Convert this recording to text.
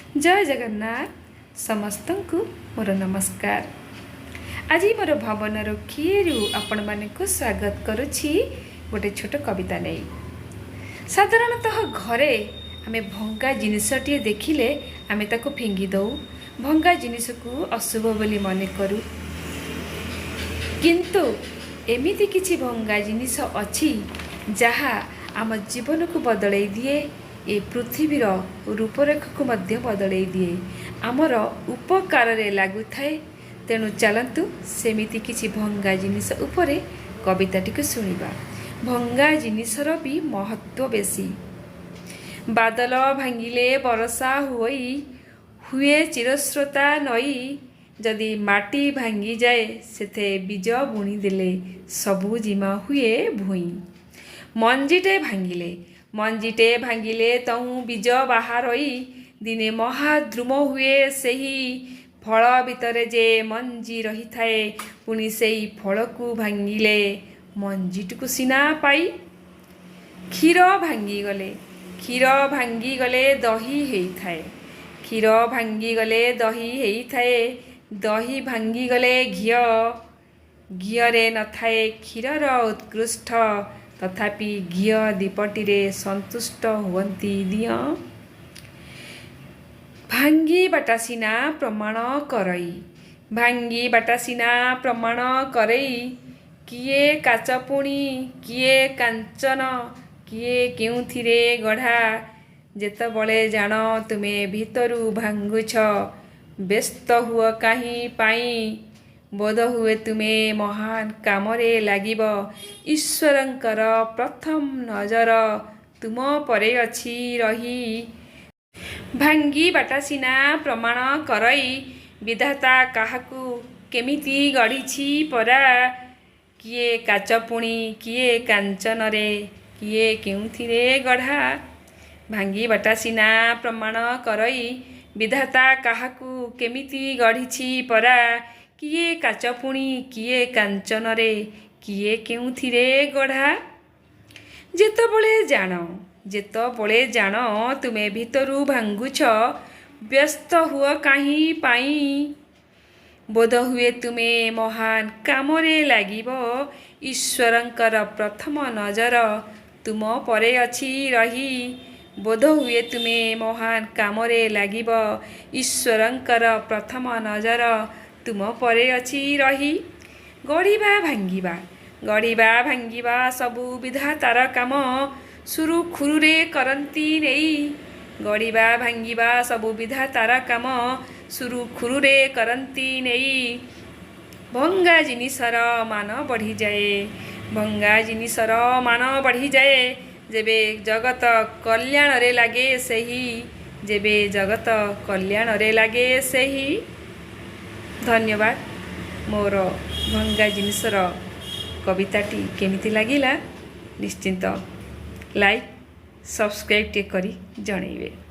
जय जगन्नाथ समस्त को मोर नमस्कार। आज मोर भवनर किएरु आपण मानक स्वागत करुछि गोटे छोट कविता नहीं। साधारणतः घरे आमे भंगा जिनिसटिए देखिले आमे ताको फिंगी दौ, भंगा जिनिस को अशुभ बोली मन करू। किंतु एमिति किछि भंगा जिनिस अछि जहा आम जीवन को बदलै दिए, ए पृथ्वीर रूपरेख को मध्य बदलै दिए, आमर उपकार रे लागु थाए। तेणु चलतु सेमिति किछि भंगा जिनिस उपरे कविताटी को सुनिबा। भंगा जिनिसर भी महत्व बेसी। बादल भांगिले बरसा हुए चिरस्रोता नई, जदि माटी भांगी जाए सेथे बीज बुणी देले सबु जिमा हुए भुई। मंजीटे भांगिले तहु बीज बाहारई, दिने महाद्रुम हुए सही फल भितरे जे मंजी रही थाए, पुणी सेई फल को भांगिले मंजीटू सिना पाई। क्षीर भांगी गले दही हेइथाए, क्षीर भांगी गले दही हेइथाए, दही भांगी गले घियरे न थाए क्षीरर उत्कृष्ट, तथापि घिय दीपटी रे संतुष्ट हुवंती दिय। भांगी बाटासीना प्रमाण करई, भांगी बाटासीना प्रमाण करई, किए काच पुणी किए कांचन, किए केउथिरे गढ़ा। जेतबळे जान तुमे भितरु भांगुछ, व्यस्त हुआ काहीं पाई, बोध हुए तुमे महान कामरे लागिब। ईश्वरंकर प्रथम नजर तुम परे अछि रही। भांगी बाटासीना प्रमाण करई, विधाता काहाकू केमिति गढ़िछि परा। किए काच पुणी किए कांचन रे, किए केउथिरे गढ़ा। भांगी बाटासीना प्रमाण करई, विधाता काहाकू केमिति गढ़िछि परा। किए काच पुणी किए कांचन रे, किए केउथिरे गढ़ा। जेतबळे जान तुमे भितरु भांगुछ, व्यस्त हुआ काहीं पाई, बोध हुए तुमे महान कामरे लागिब। ईश्वरंकर प्रथम नजर तुम परे अछि रही, बोध हुए तुमे महान कामरे लागिब। ईश्वरंकर प्रथम नजर तुम परे अछि रही। गढ़िबा भांगिबा सबु विधातार काम, सुरुखुरुरे करंती नेई। गढ़िबा भांगिबा सबु विधातार काम, सुरुखुरुरे करंती नेई। भंगा जिनिसर मान बढ़ी जाए, भंगा जिनिसर मान बढ़ी जाए, जेबे जगत कल्याण रे लागे सही, जेबे जगत कल्याण रे लागे सही। धन्यवाद। मोर भंगा जिनिसर कविताटी केमिति लागिला निश्चिंत लाइक सब्सक्राइब टे करी जणैबे।